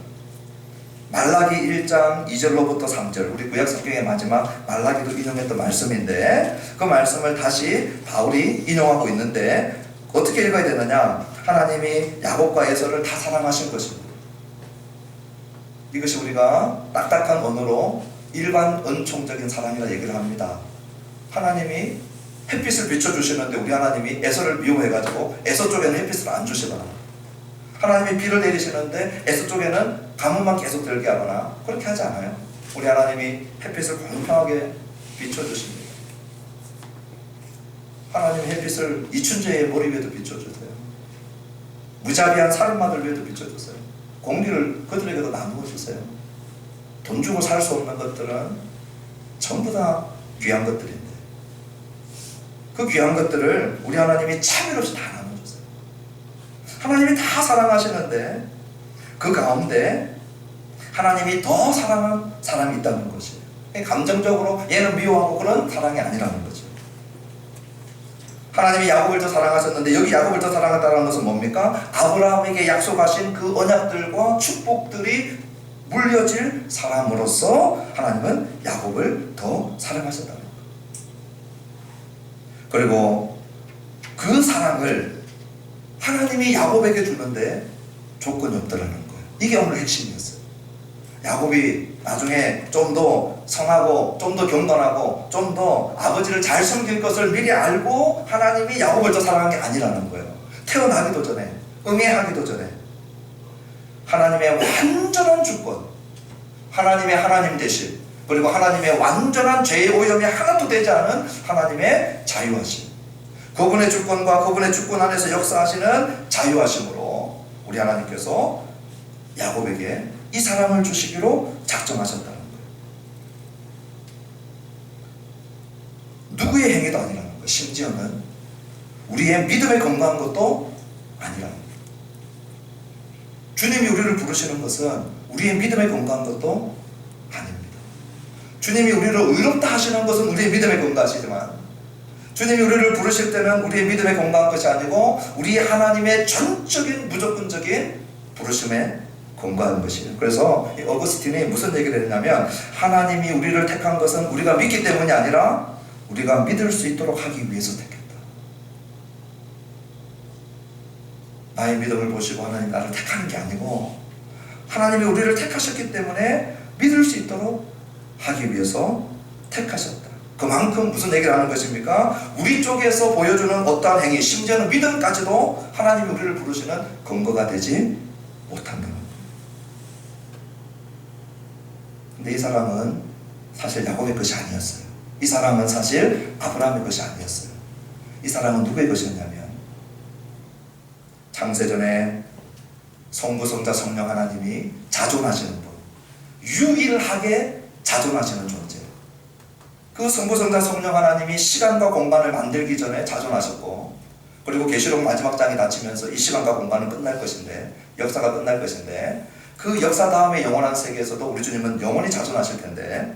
말라기 1장 2절로부터 3절, 우리 구약 성경의 마지막 말라기도 인용했던 말씀인데, 그 말씀을 다시 바울이 인용하고 있는데 어떻게 읽어야 되느냐? 하나님이 야곱과 에서를 다 사랑하신 것입니다. 이것이 우리가 딱딱한 언어로 일반 은총적인 사랑이라 얘기를 합니다. 하나님이 햇빛을 비춰주시는데 우리 하나님이 에서를 미워해가지고 에서 쪽에는 햇빛을 안 주시거나, 하나님이 비를 내리시는데 에서 쪽에는 가뭄만 계속 들게 하거나 그렇게 하지 않아요. 우리 하나님이 햇빛을 공평하게 비춰주십니다. 하나님의 햇빛을 이춘재의 머리 위에도 비춰주세요. 무자비한 사람마들 위에도 비춰주세요. 공기를 그들에게도 나누어주세요. 돈 주고 살 수 없는 것들은 전부 다 귀한 것들인데 그 귀한 것들을 우리 하나님이 차별 없이 다 나눠주세요. 하나님이 다 사랑하시는데 그 가운데 하나님이 더 사랑한 사람이 있다는 것이에요. 감정적으로 얘는 미워하고 그런 사랑이 아니라는 거죠. 하나님이 야곱을 더 사랑하셨는데 여기 야곱을 더 사랑한다는 것은 뭡니까? 아브라함에게 약속하신 그 언약들과 축복들이 물려질 사람으로서 하나님은 야곱을 더 사랑하셨다는 거예요. 그리고 그 사랑을 하나님이 야곱에게 주는데 조건이 없다는 거예요. 이게 오늘 핵심이었어요. 야곱이 나중에 좀 더 성하고 좀 더 경건하고 좀 더 아버지를 잘 섬길 것을 미리 알고 하나님이 야곱을 더 사랑한 게 아니라는 거예요. 태어나기도 전에, 응애하기도 전에 하나님의 완전한 주권, 하나님의 하나님 되심, 그리고 하나님의 완전한 죄의 오염이 하나도 되지 않은 하나님의 자유하심, 그분의 주권과 그분의 주권 안에서 역사하시는 자유하심으로 우리 하나님께서 야곱에게 이 사랑을 주시기로 작정하셨다는 거예요. 누구의 행위도 아니라는 거예요. 심지어는 우리의 믿음에 건강한 것도 아니라는 거예요. 주님이 우리를 부르시는 것은 우리의 믿음에 건강한 것도 아닙니다. 주님이 우리를 의롭다 하시는 것은 우리의 믿음에 건강하시지만 주님이 우리를 부르실 때는 우리의 믿음에 건강한 것이 아니고 우리 하나님의 전적인 무조건적인 부르심에 건강한 것이에요. 그래서 어거스틴이 무슨 얘기를 했냐면 하나님이 우리를 택한 것은 우리가 믿기 때문이 아니라 우리가 믿을 수 있도록 하기 위해서 택했다. 나의 믿음을 보시고 하나님 나를 택하는 게 아니고 하나님이 우리를 택하셨기 때문에 믿을 수 있도록 하기 위해서 택하셨다. 그만큼 무슨 얘기를 하는 것입니까? 우리 쪽에서 보여주는 어떠한 행위, 심지어는 믿음까지도 하나님이 우리를 부르시는 근거가 되지 못한다는 거예요. 근데 이 사랑은 사실 야곱의 것이 아니었어요. 이 사랑은 사실 아브라함의 것이 아니었어요. 이 사랑은 누구의 것이었냐면 창세전에 성부성자 성령 하나님이 자존하시는 분, 유일하게 자존하시는 존재, 그 성부성자 성령 하나님이 시간과 공간을 만들기 전에 자존하셨고, 그리고 계시록 마지막 장이 닫히면서 이 시간과 공간은 끝날 것인데, 역사가 끝날 것인데, 그 역사 다음에 영원한 세계에서도 우리 주님은 영원히 자존하실 텐데,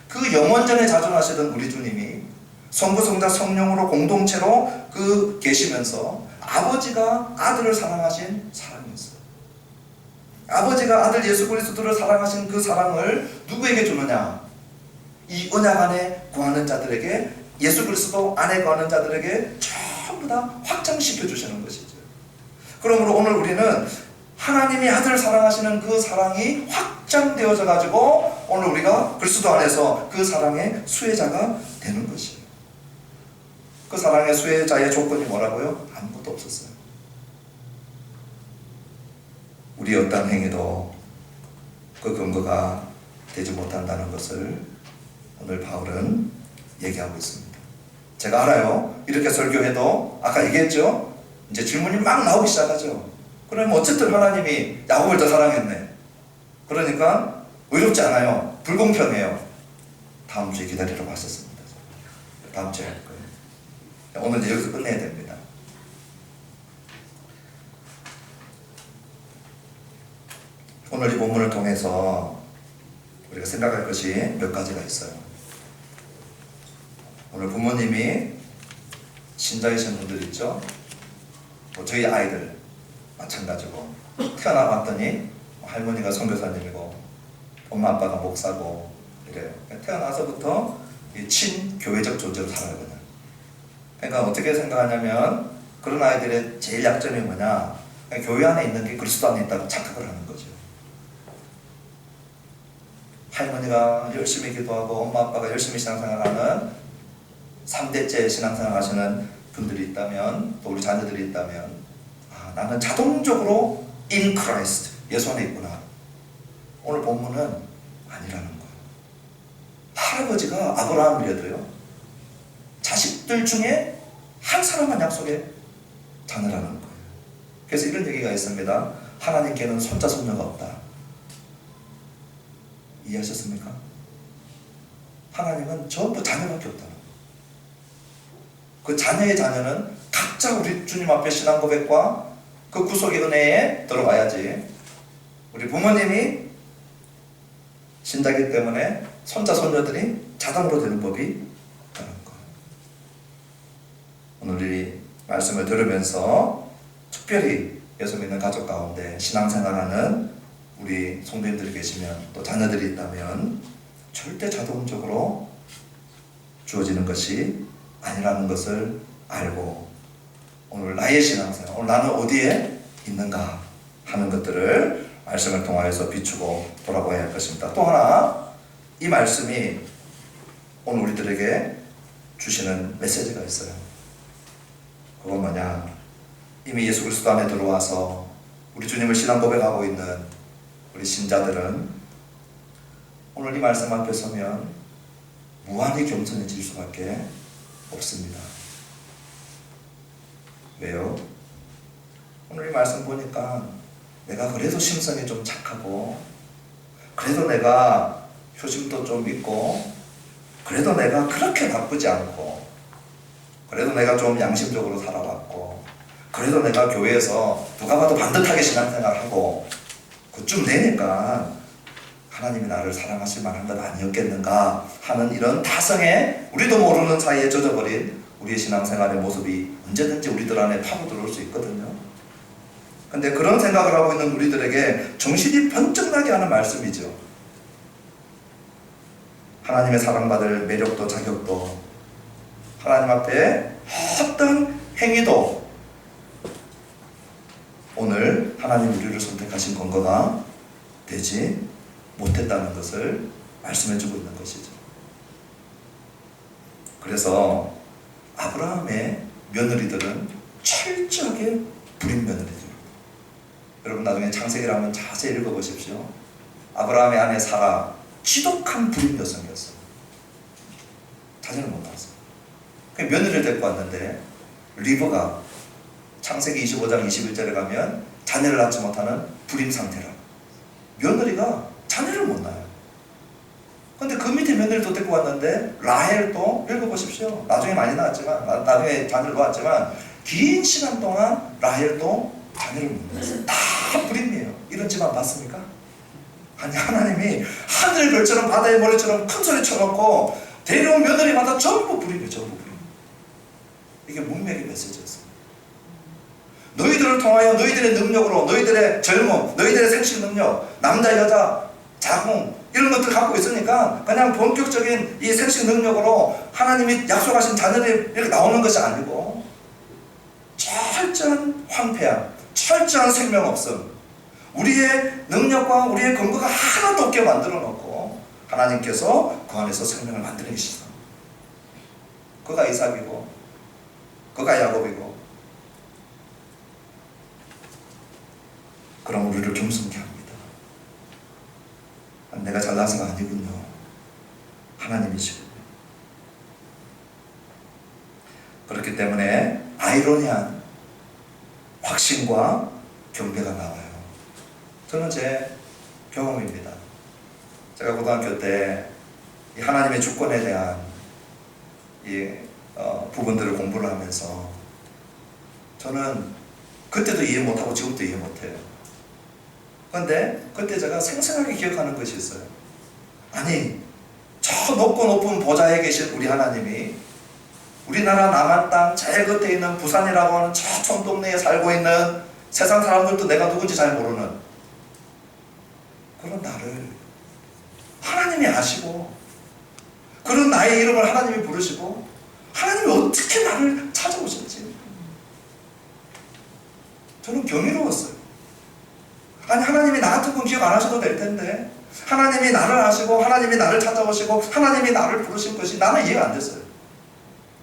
그 영원전에 자존하시던 우리 주님이 성부성자 성령으로 공동체로 그 계시면서 아버지가 아들을 사랑하신 사랑이었어요. 아버지가 아들 예수 그리스도를 사랑하신 그 사랑을 누구에게 주느냐? 이 언약 안에 구하는 자들에게, 예수 그리스도 안에 구하는 자들에게 전부 다 확장시켜 주시는 것이죠. 그러므로 오늘 우리는 하나님이 아들을 사랑하시는 그 사랑이 확장되어져 가지고 오늘 우리가 그리스도 안에서 그 사랑의 수혜자가 되는 것이에요. 그 사랑의 수혜자의 조건이 뭐라고요? 아무것도 없었어요. 우리의 어떤 행위도 그 근거가 되지 못한다는 것을 오늘 바울은 얘기하고 있습니다. 제가 알아요. 이렇게 설교해도 아까 얘기했죠? 이제 질문이 막 나오기 시작하죠. 그러면 어쨌든 하나님이 야곱을 더 사랑했네. 그러니까 의롭지 않아요. 불공평해요. 다음 주에 기다리라고 하셨습니다. 다음 주에 할 거예요. 오늘 이제 여기서 끝내야 됩니다. 오늘 이 본문을 통해서 우리가 생각할 것이 몇 가지가 있어요. 오늘 부모님이 신자이신 분들 있죠? 저희 아이들 마찬가지고 태어나봤더니 할머니가 선교사님이고 엄마 아빠가 목사고 이래요. 태어나서부터 이 친교회적 존재로 살아가거든요. 그러니까 어떻게 생각하냐면 그런 아이들의 제일 약점이 뭐냐, 교회 안에 있는 게 그리스도 안에 있다고 착각을 하는 거죠. 할머니가 열심히 기도하고 엄마 아빠가 열심히 신앙생활하는 3대째 신앙생활 하시는 분들이 있다면, 또 우리 자녀들이 있다면, 나는 자동적으로 in Christ, 예수 안에 있구나. 오늘 본문은 아니라는 거예요. 할아버지가 아브라함이라도요, 자식들 중에 한 사람만 약속의 자녀라는 거예요. 그래서 이런 얘기가 있습니다. 하나님께는 손자 손녀가 없다. 이해하셨습니까? 하나님은 전부 자녀밖에 없다. 그 자녀의 자녀는 각자 우리 주님 앞에 신앙 고백과 그 구속의 은혜에 들어가야지. 우리 부모님이 신자기 때문에 손자 손녀들이 자동으로 되는 법이 있다는 거예요. 오늘 이 말씀을 들으면서 특별히 예수 믿는 가족 가운데 신앙생활하는 우리 성도님들이 계시면, 또 자녀들이 있다면 절대 자동적으로 주어지는 것이 아니라는 것을 알고, 오늘 나의 신앙생활, 오늘 나는 어디에 있는가 하는 것들을 말씀을 통하여서 비추고 돌아봐야 할 것입니다. 또 하나, 이 말씀이 오늘 우리들에게 주시는 메시지가 있어요. 그건 뭐냐, 이미 예수 그리스도 안에 들어와서 우리 주님을 신앙 고백하고 있는 우리 신자들은 오늘 이 말씀 앞에 서면 무한히 겸손해질 수밖에 없습니다. 왜요? 오늘 이 말씀 보니까 내가 그래도 심성이 좀 착하고, 그래도 내가 효심도 좀 있고, 그래도 내가 그렇게 나쁘지 않고, 그래도 내가 좀 양심적으로 살아왔고, 그래도 내가 교회에서 누가 봐도 반듯하게 신앙생활하고 그쯤 되니까 하나님이 나를 사랑하실 만한 것 아니었겠는가 하는 이런 타성에 우리도 모르는 사이에 젖어버린 우리의 신앙생활의 모습이 언제든지 우리들 안에 파고들어올 수 있거든요. 근데 그런 생각을 하고 있는 우리들에게 정신이 번쩍 나게 하는 말씀이죠. 하나님의 사랑받을 매력도 자격도, 하나님 앞에 어떤 행위도 오늘 하나님 우리를 선택하신 근거가 되지 못했다는 것을 말씀해주고 있는 것이죠. 그래서 아브라함의 며느리들은 철저하게 불임 며느리들. 여러분 나중에 창세기를 한번 자세히 읽어보십시오. 아브라함의 아내 사라, 지독한 불임 여성이었어요. 자녀를 못 낳았어요. 며느리를 데리고 왔는데 리브가 창세기 25장 21절에 가면 자녀를 낳지 못하는 불임 상태라. 며느리가 자녀를 못 낳아요. 근데 그 밑에 며느리도 데리고 왔는데 라헬도 읽어보십시오. 나중에 많이 낳았지만, 나중에 자녀를 낳았지만 긴 시간 동안 라헬도 자녀를 못 낳았어요. 다 불임이에요. 이런 집안 봤습니까? 아니 하나님이 하늘 별처럼 바다의 모래처럼 큰 소리 쳐놓고 데려온 며느리마다 전부 불임이에요. 전부 불임. 이게 문맥의 메시지였어요. 너희들을 통하여 너희들의 능력으로, 너희들의 젊음, 너희들의 생식 능력, 남자 여자 자궁 이런 것들 갖고 있으니까 그냥 본격적인 이 생식 능력으로 하나님이 약속하신 자녀들이 이렇게 나오는 것이 아니고 철저한 황폐함, 철저한 생명 없음, 우리의 능력과 우리의 근거가 하나도 없게 만들어 놓고 하나님께서 그 안에서 생명을 만들어 계시다. 그가 이삭이고 그가 야곱이고, 그럼 우리를 겸손케 합니다. 내가 잘나서가 아니군요. 하나님이시군요. 그렇기 때문에 아이러니한 확신과 경배가 나와요. 저는 제 경험입니다. 제가 고등학교 때 이 하나님의 주권에 대한 이 부분들을 공부를 하면서 저는 그때도 이해 못하고 지금도 이해 못해요. 근데 그때 제가 생생하게 기억하는 것이 있어요. 아니, 저 높고 높은 보좌에 계신 우리 하나님이 우리나라 남한 땅 제일 끝에 있는 부산이라고 하는 저 촌동네에 살고 있는 세상 사람들도 내가 누군지 잘 모르는 그런 나를 하나님이 아시고, 그런 나의 이름을 하나님이 부르시고, 하나님이 어떻게 나를 찾아오셨지? 저는 경이로웠어요. 아니, 하나님이 나 같은 건 기억 안 하셔도 될 텐데, 하나님이 나를 아시고 하나님이 나를 찾아오시고 하나님이 나를 부르신 것이 나는 이해가 안 됐어요.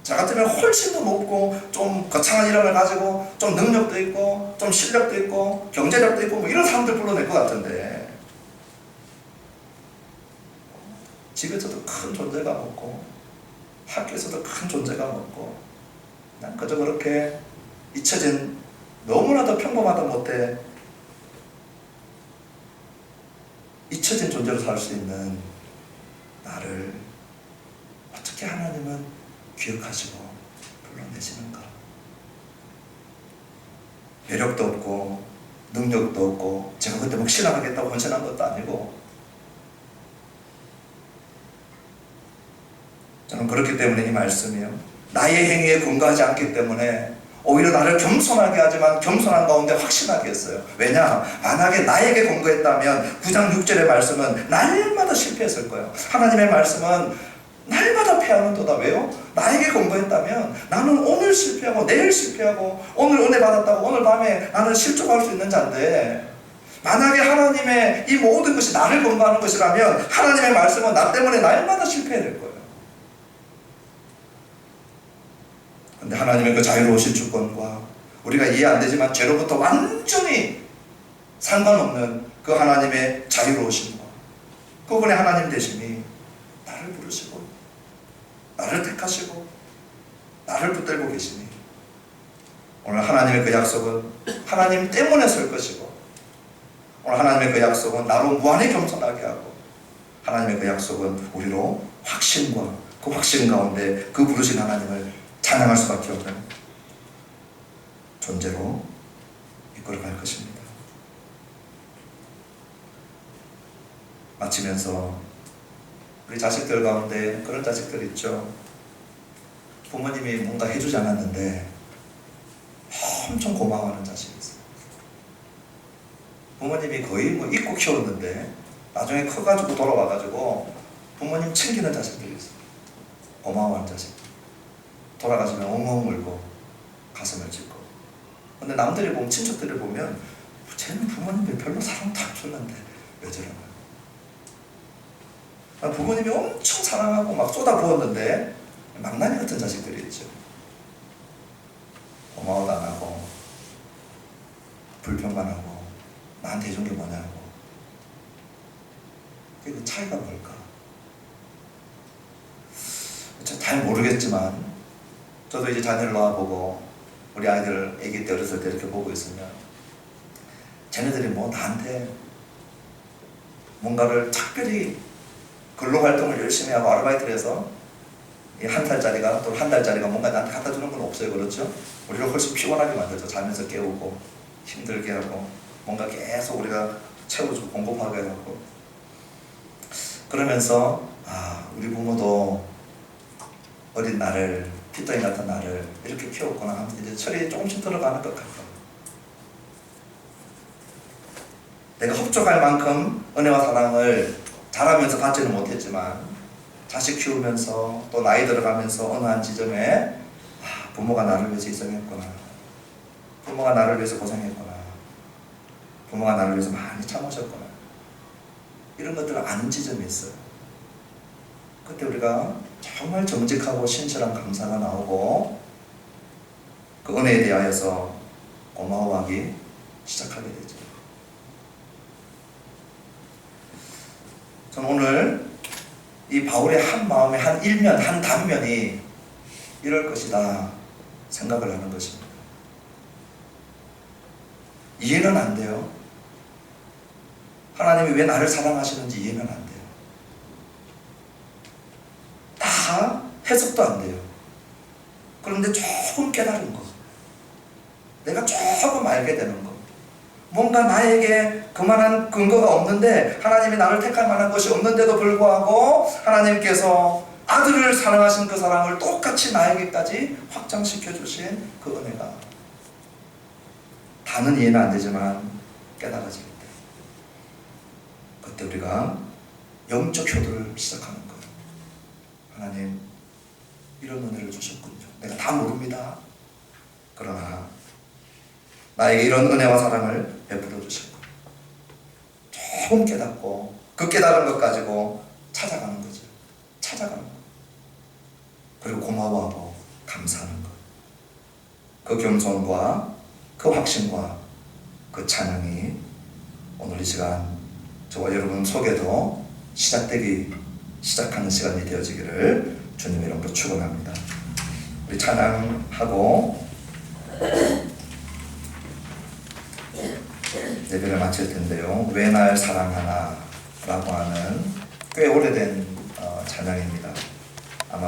저 같으면 훨씬 더 높고 좀 거창한 이름을 가지고 좀 능력도 있고 좀 실력도 있고 경제력도 있고 뭐 이런 사람들 불러낼 것 같은데, 집에서도 큰 존재감 없고 학교에서도 큰 존재감 없고 난 그저 그렇게 잊혀진, 너무나도 평범하다 못해 잊혀진 존재로 살 수 있는 나를 어떻게 하나님은 기억하시고 불러내시는가? 매력도 없고 능력도 없고 제가 그때 막 신앙하겠다고 헌신한 것도 아니고, 저는 그렇기 때문에 이 말씀이요, 나의 행위에 근거하지 않기 때문에 오히려 나를 겸손하게 하지만 겸손한 가운데 확신하게 했어요. 왜냐? 만약에 나에게 근거했다면 9장 6절의 말씀은 날마다 실패했을 거예요. 하나님의 말씀은 날마다 패하는도다. 왜요? 나에게 근거했다면 나는 오늘 실패하고 내일 실패하고 오늘 은혜 받았다고 오늘 밤에 나는 실족할 수 있는 자인데, 만약에 하나님의 이 모든 것이 나를 근거하는 것이라면 하나님의 말씀은 나 때문에 날마다 실패해야 될 거예요. 근데 하나님의 그 자유로우신 주권과 우리가 이해 안 되지만 죄로부터 완전히 상관없는 그 하나님의 자유로우심과 그분의 하나님 되심이 나를 부르시고 나를 택하시고 나를 붙들고 계시니, 오늘 하나님의 그 약속은 하나님 때문에 설 것이고, 오늘 하나님의 그 약속은 나로 무한히 겸손하게 하고, 하나님의 그 약속은 우리로 확신과 그 확신 가운데 그 부르신 하나님을 찬양할 수밖에 없는 존재로 이끌어갈 것입니다. 마치면서 우리 자식들 가운데 그런 자식들 있죠. 부모님이 뭔가 해주지 않았는데 엄청 고마워하는 자식이 있어요. 부모님이 거의 뭐 잊고 키웠는데 나중에 커가지고 돌아와가지고 부모님 챙기는 자식들이 있어요. 고마워하는 자식. 돌아가시면 엉엉 울고 가슴을 찢고. 근데 남들이 보면, 친척들이 보면 쟤는 부모님이 별로 사랑도 안 줬는데 왜 저러나. 부모님이 엄청 사랑하고 막 쏟아부었는데 망나니 같은 자식들이 있죠. 고마워도 안 하고 불평만 하고 나한테 해준 게 뭐냐고. 그 차이가 뭘까? 잘 모르겠지만 저도 이제 자녀를 낳아보고 우리 아이들 아기 때 어렸을 때 이렇게 보고 있으면 쟤네들이 뭐 나한테 뭔가를 특별히 근로활동을 열심히 하고 아르바이트를 해서 이 한 살짜리가 또 한 달짜리가 뭔가 나한테 갖다 주는 건 없어요. 그렇죠? 우리를 훨씬 피곤하게 만들죠. 자면서 깨우고 힘들게 하고 뭔가 계속 우리가 채워주고 공급하게 하고, 그러면서 우리 부모도 어린 나를, 핏덩이 같은 나를 이렇게 키웠구나 하면서 이제 철이 조금씩 들어가는 것 같아요. 내가 흡족할 만큼 은혜와 사랑을 자라면서 받지는 못했지만 자식 키우면서 또 나이 들어가면서 어느 한 지점에 부모가 나를 위해서 희생했구나, 부모가 나를 위해서 고생했구나, 부모가 나를 위해서 많이 참으셨구나, 이런 것들을 아는 지점이 있어요. 그때 우리가 정말 정직하고 신실한 감사가 나오고 그 은혜에 대하여서 고마워하기 시작하게 되죠. 저는 오늘 이 바울의 한 마음의 한 일면, 한 단면이 이럴 것이다 생각을 하는 것입니다. 이해는 안 돼요. 하나님이 왜 나를 사랑하시는지 이해는 안 돼요. 다 해석도 안 돼요. 그런데 조금 깨달은 거, 내가 조금 알게 되는 거, 뭔가 나에게 그만한 근거가 없는데, 하나님이 나를 택할 만한 것이 없는데도 불구하고 하나님께서 아들을 사랑하신 그 사랑을 똑같이 나에게까지 확장시켜 주신 그 은혜가 다는 이해는 안 되지만 깨달아질 때, 그때 우리가 영적 효도를 시작하는 거예요. 하나님, 이런 은혜를 주셨군요. 내가 다 모릅니다. 그러나 나에게 이런 은혜와 사랑을 베풀어 주시고, 조금 깨닫고 그 깨달은 것 가지고 찾아가는 거죠. 찾아가는 거. 그리고 고마워하고 감사하는 것. 그 겸손과 그 확신과 그 찬양이 오늘 이 시간 저와 여러분 속에도 시작하는 시간이 되어지기를 주님의 이름으로 축원합니다. 우리 찬양하고 예배를 마칠 텐데요. 왜 날 사랑하나 라고 하는 꽤 오래된 찬양입니다. 아마